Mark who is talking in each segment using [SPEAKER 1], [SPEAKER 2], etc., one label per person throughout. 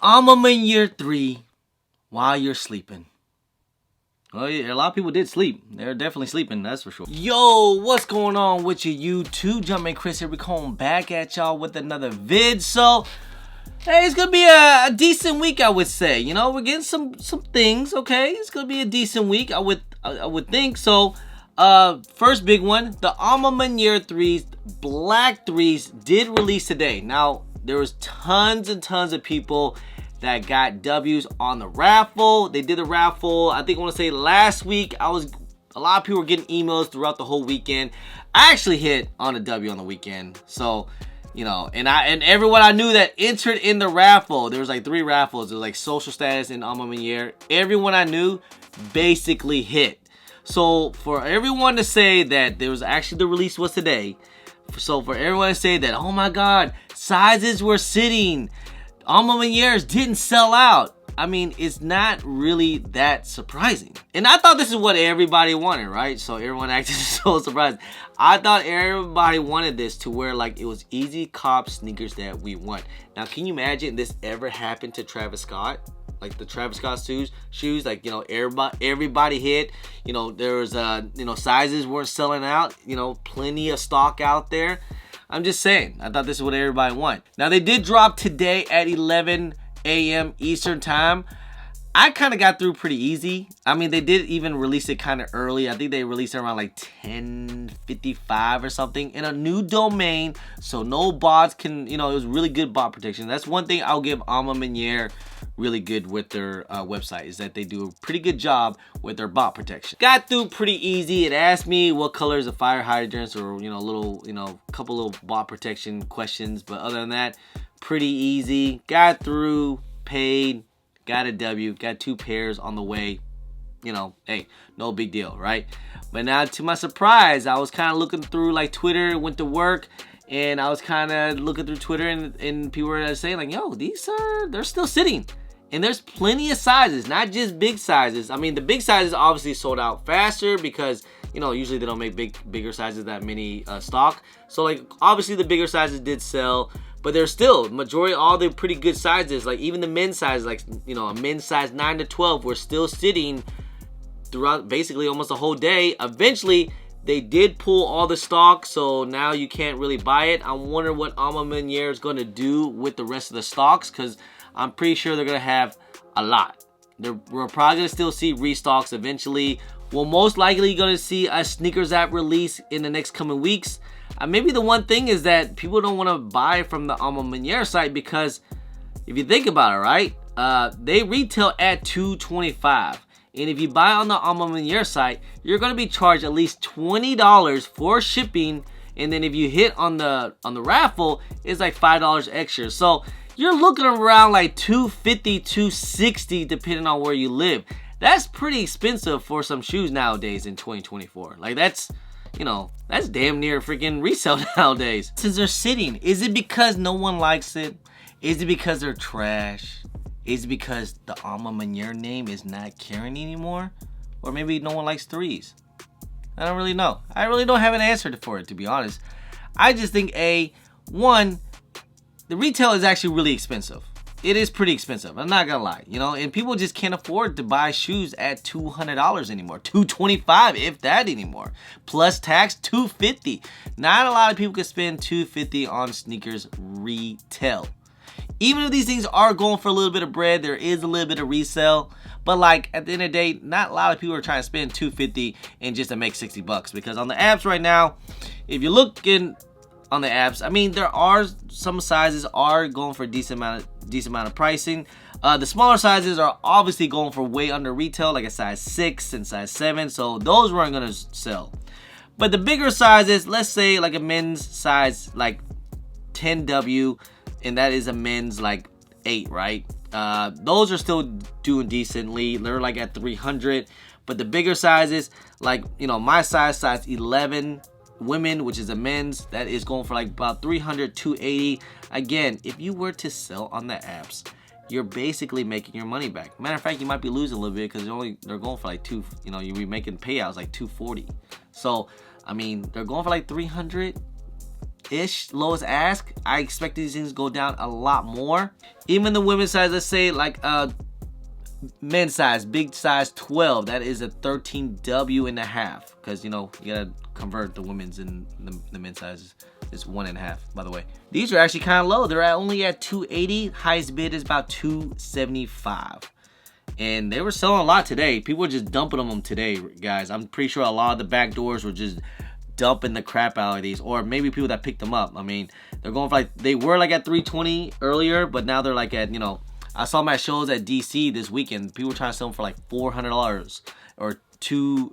[SPEAKER 1] Almama year 3 while you're sleeping. Well, yeah, a lot of people did sleep. They're definitely sleeping, that's for sure. Yo, what's going on with you YouTube? Jumpman Chris here. We're coming back at y'all with another vid. So, hey, it's gonna be a decent week, I would say. You know, we're getting some things, okay? It's gonna be a decent week, I would think. So, first big one, the Almama year 3s, black 3s did release today. Now, there was tons and tons of people that got W's on the raffle. They did the raffle, I think I want to say last week. A lot of people were getting emails throughout the whole weekend. I actually hit on a W on the weekend. So, you know, and everyone I knew that entered in the raffle, there was like 3 raffles. There was like social status and Almama year. Everyone I knew basically hit. So for everyone to say that there was actually the release was today. So for everyone to say that, oh my God, sizes were sitting, Almama years didn't sell out. I mean, it's not really that surprising. And I thought this is what everybody wanted, right? So everyone acted so surprised. I thought everybody wanted this to where like it was easy cop sneakers that we want. Now, can you imagine this ever happened to Travis Scott? Like the Travis Scott shoes, like, you know, everybody hit. You know, there was you know, sizes weren't selling out. You know, plenty of stock out there. I'm just saying, I thought this is what everybody want. Now, they did drop today at 11 a.m. Eastern time. I kind of got through pretty easy. I mean, they did even release it kind of early. I think they released it around like 10:55 or something in a new domain. So no bots can, you know, it was really good bot protection. That's one thing I'll give Almama year really good with their website, is that they do a pretty good job with their bot protection. Got through pretty easy. It asked me what colors of fire hydrants, or, you know, little, you know, couple little bot protection questions. But other than that, pretty easy. Got through, paid, got a W, got 2 pairs on the way. You know, hey, no big deal, right? But now, to my surprise, I was kind of looking through like Twitter, went to work, and I was kind of looking through Twitter, and people were saying like, yo, they're still sitting. And there's plenty of sizes, not just big sizes. I mean, the big sizes obviously sold out faster because, you know, usually they don't make bigger sizes that many stock. So like, obviously the bigger sizes did sell, but there's still majority, all the pretty good sizes, like even the men's size, like, you know, a men's size 9 to 12 were still sitting throughout basically almost the whole day. Eventually, they did pull all the stock, so now you can't really buy it. I wonder what Almama year is going to do with the rest of the stocks, because I'm pretty sure they're going to have a lot. We're probably going to still see restocks eventually. We're most likely going to see a sneakers app release in the next coming weeks. Maybe the one thing is that people don't want to buy from the Almama year site, because if you think about it, right, they retail at $225. And if you buy on the Almama year site, you're going to be charged at least $20 for shipping. And then if you hit on the raffle, it's like $5 extra. So you're looking around like $250, $260 depending on where you live. That's pretty expensive for some shoes nowadays in 2024. Like, that's, you know, that's damn near freaking resale nowadays. Since they're sitting, is it because no one likes it? Is it because they're trash? Is it because the Almama year name is not carrying anymore? Or maybe no one likes 3s? I don't really know. I really don't have an answer for it, to be honest. I just think, one, the retail is actually really expensive. It is pretty expensive, I'm not gonna lie, you know, and people just can't afford to buy shoes at $200 anymore, $225 if that anymore, plus tax $250. Not a lot of people can spend $250 on sneakers retail. Even if these things are going for a little bit of bread, there is a little bit of resale, but like at the end of the day, not a lot of people are trying to spend $250 and just to make $60, because on the apps right now, if you're looking on the apps, I mean, there are some sizes are going for a decent amount of pricing. The smaller sizes are obviously going for way under retail, like a size 6 and size 7, so those weren't gonna sell. But the bigger sizes, let's say like a men's size like 10W, and that is a men's like 8, right? Those are still doing decently. They're like at 300. But the bigger sizes, like, you know, my size 11 women, which is a men's, that is going for like about 300, 280. Again, if you were to sell on the apps, you're basically making your money back. Matter of fact, you might be losing a little bit, because they're going for like you'll be making payouts like 240. So I mean, they're going for like 300. ish lowest ask. I expect these things to go down a lot more. Even the women's size, let's say like men's size, big size 12, that is a 13W.5, because you know you gotta convert the women's and the men's sizes. It's 1.5, by the way. These are actually kind of low. They're only at 280. Highest bid is about 275. And they were selling a lot today. People were just dumping them today, guys. I'm pretty sure a lot of the back doors were just dumping the crap out of these, or maybe people that picked them up. I mean, they're going for like, they were like at 320 earlier, but now they're like at, you know, I saw my shows at DC this weekend. People were trying to sell them for like $400 or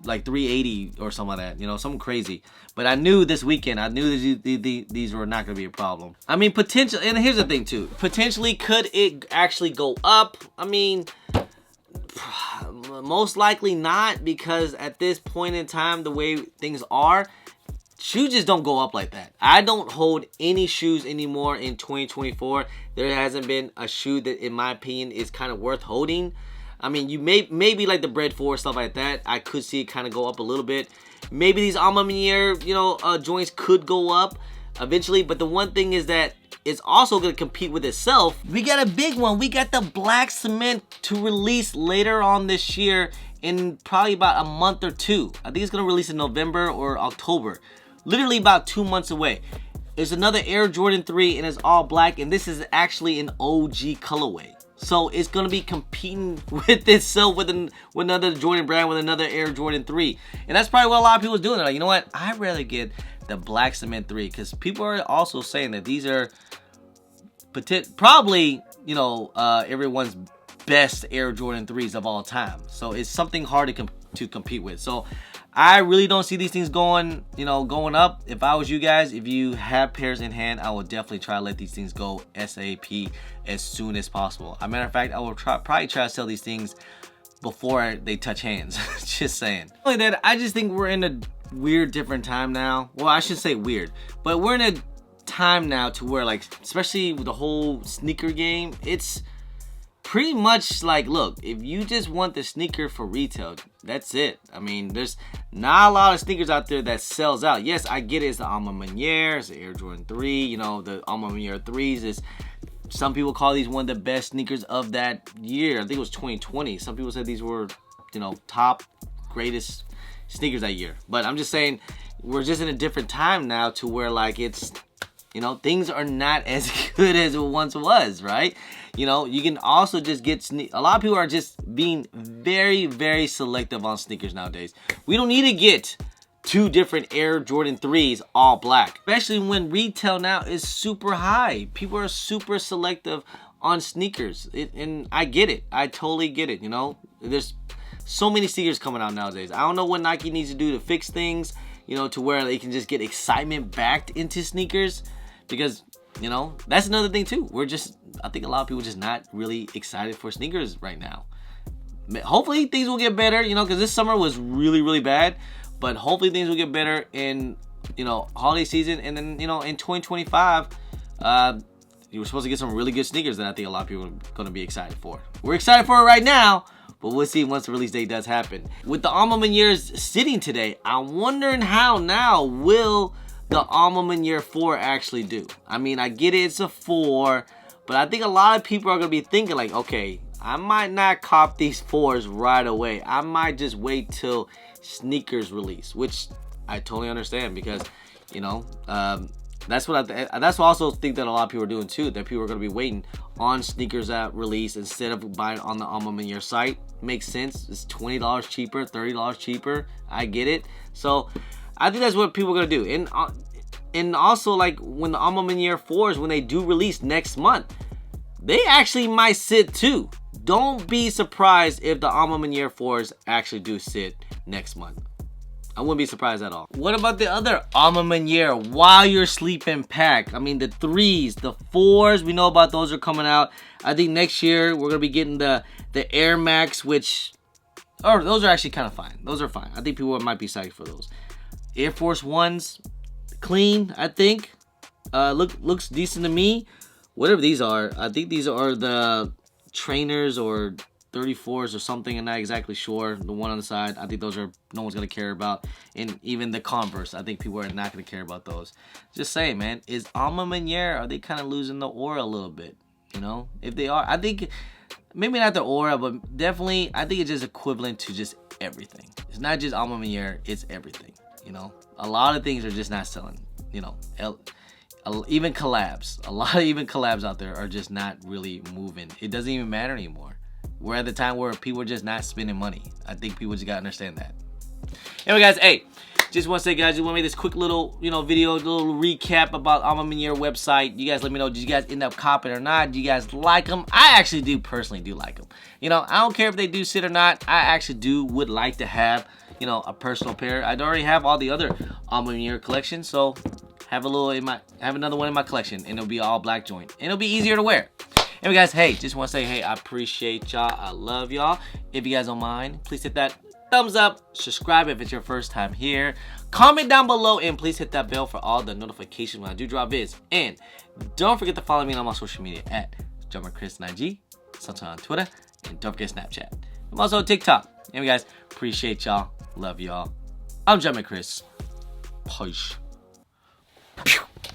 [SPEAKER 1] like 380 or something like that, you know, something crazy. But I knew this weekend, I knew that these were not going to be a problem. I mean, potential, and here's the thing too, potentially could it actually go up? I mean, most likely not, because at this point in time, the way things are, shoes just don't go up like that. I don't hold any shoes anymore in 2024. There hasn't been a shoe that, in my opinion, is kind of worth holding. I mean, you maybe like the Bread 4, stuff like that, I could see it kind of go up a little bit. Maybe these Alma Maniere, you know, joints could go up eventually. But the one thing is that it's also going to compete with itself. We got a big one. We got the black cement to release later on this year in probably about a month or two. I think it's going to release in November or October. Literally about 2 months away. There's another Air Jordan 3 and it's all black, and this is actually an OG colorway. So it's going to be competing with itself with another Jordan brand, with another Air Jordan 3. And that's probably what a lot of people are doing. They're like, you know what? I'd rather get the black cement 3, because people are also saying that these are probably, you know, everyone's best Air Jordan 3s of all time. So it's something hard to compete with. So I really don't see these things going, you know, going up. If I was you guys, if you have pairs in hand, I would definitely try to let these things go ASAP as soon as possible. As a matter of fact, I will probably try to sell these things before they touch hands. Just saying. Only that, I just think we're in a weird, different time now. Well, I should say weird, but we're in a time now to where, like, especially with the whole sneaker game, it's pretty much like, look, if you just want the sneaker for retail, that's it. I mean, there's not a lot of sneakers out there that sells out. Yes, I get it. It's the Alma Maniere, it's the Air Jordan 3, you know, the Alma Maniere 3s is, some people call these one of the best sneakers of that year. I think it was 2020. Some people said these were, you know, top greatest sneakers that year. But I'm just saying, we're just in a different time now to where, like, it's, you know, things are not as good as it once was, right? You know, you can also just get a lot of people are just being very, very selective on sneakers nowadays. We don't need to get 2 different Air Jordan 3s all black, especially when retail now is super high. People are super selective on sneakers, and I get it. I totally get it. You know, there's so many sneakers coming out nowadays. I don't know what Nike needs to do to fix things, you know, to where they can just get excitement back into sneakers, because, you know, that's another thing too. I think a lot of people just not really excited for sneakers right now. Hopefully things will get better, you know, because this summer was really, really bad. But hopefully things will get better in, you know, holiday season. And then, you know, in 2025, you were supposed to get some really good sneakers that I think a lot of people are going to be excited for. We're excited for it right now, but we'll see once the release date does happen. With the Alma Manieres sitting today, I'm wondering how now will the Alma Maniere 4 actually do. I mean, I get it, it's a 4, but I think a lot of people are going to be thinking like, okay, I might not cop these 4s right away. I might just wait till sneakers release, which I totally understand, because, you know, that's what I also think that a lot of people are doing too, that people are going to be waiting on sneakers at release instead of buying on the Alma Maniere site. Makes sense. It's $20 cheaper, $30 cheaper. I get it. So I think that's what people are going to do. And also, like, when the Alma Maniere 4s, when they do release next month, they actually might sit too. Don't be surprised if the Alma Maniere 4s actually do sit next month. I wouldn't be surprised at all. What about the other Alma Maniere while you're sleeping pack? I mean, the 3s, the 4s, we know about those are coming out. I think next year we're going to be getting the Air Max, which, or those are actually kind of fine. Those are fine. I think people might be psyched for those. Air Force 1s, clean, I think. Looks decent to me. Whatever these are, I think these are the trainers or 34s or something. I'm not exactly sure. The one on the side, I think those are no one's gonna care about. And even the Converse, I think people are not gonna care about those. Just saying, man, is Alma Maniere, are they kind of losing the aura a little bit? You know, if they are, I think maybe not the aura, but definitely I think it's just equivalent to just everything. It's not just Alma Maniere, it's everything. You know, a lot of things are just not selling. You know, even collabs, a lot of even collabs out there are just not really moving. It doesn't even matter anymore. We're at the time where people are just not spending money. I think people just gotta understand that. Anyway, guys, hey, just want to say, guys, just want to make this quick little, video, little recap about Alma Maniere website. You guys let me know, did you guys end up copying or not? Do you guys like them? I actually personally do like them. I don't care if they do sit or not. I actually would like to have, a personal pair. I already have all the other Alma Maniere collections, so have another one in my collection, and it'll be all black joint, and it'll be easier to wear. Anyway, guys, hey, just want to say, hey, I appreciate y'all. I love y'all. If you guys don't mind, please hit that thumbs up, subscribe if it's your first time here, comment down below, and please hit that bell for all the notifications when I do drop vids. And don't forget to follow me on my social media at JumpmanChris on IG, sometimes on Twitter, and don't forget Snapchat. I'm also on TikTok. Anyway, guys, appreciate y'all. Love y'all. I'm JumpmanChris. Peace. Pew.